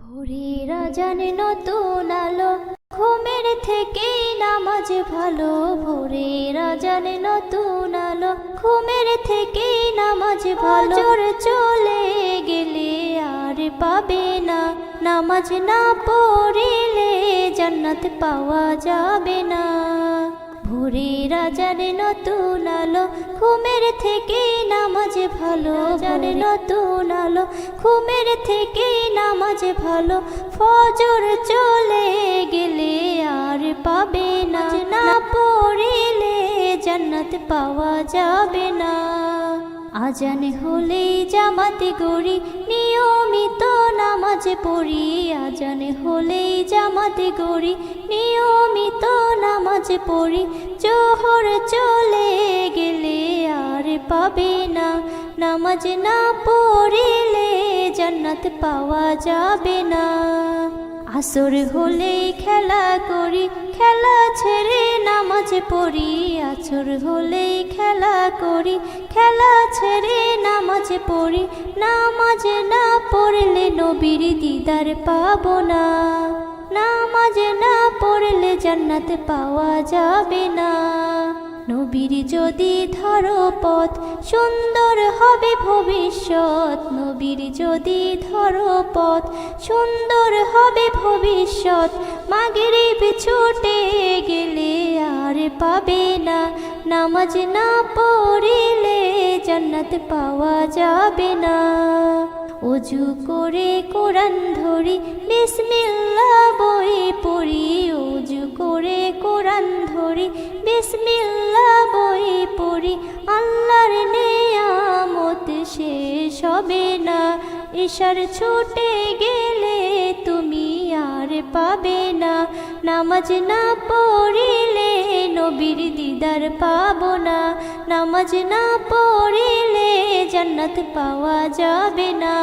ভোরের আজানে নতুন আলো, ঘুমের থেকেই নামাজ ভালো। ভোরের আজানে নতুন আলো, ঘুমের থেকেই নামাজ ভালো। ফজর চলে গেলে আর পাবে না, নামাজ না পড়িলে জান্নাত পাওয়া যাবে না। ভোরের আজানে নতুন আলো, ঘুমের থেকেই নামাজ ভালো। জানে নতুন আলো, ঘুমের থেকেই নামাজ ভালো। ফজর চলে গেলে আর পাবে না, না পড়িলে জান্নাত পাওয়া যাবে না। আজান হলেই জামাতে গড়ি, নিয়মিত নামাজ পড়ি। আজান হলেই জামাতে গড়ি, নিয়মিত নামাজ পড়ি। জোহর চলে গেলে আর পাবে না, নামাজ না পড়িলে জান্নাত পাওয়া যাবে না। আসর হলেই খেলা করি, খেলা ছেড়ে নামাজ পড়ি। আসর হলেই খেলা করি, খেলা ছেড়ে নামাজ পড়ি। নামাজ না পড়লে নবীর দিদার পাবো না, নামাজ না পড়লে জান্নাত পাওয়া যাবে না। নবীর যদি ধরো পথ, সুন্দর হবে ভবিষ্যৎ। নবীর যদি ধরো পথ, সুন্দর হবে ভবিষ্যৎ। মাগরিব ছুটে গেলে আর পাবে না, নামাজ না পড়িলে জান্নাত পাওয়া যাবে না। ওযু করে কোরআন ধরি, বিসমিল্লাহ বলে পড়ি। ওযু করে কোরআন ধরি, বিসমিল্লাহ বলে পড়ি। আল্লাহর নেয়ামত শেষ হবে না, ইশার ছুটে গেলে তুমি আর পাবে না। নামাজ না পড়িলে নবীর দিদার পাবো না, নামাজ না পড়িলে জান্নাত পাওয়া যাবে না।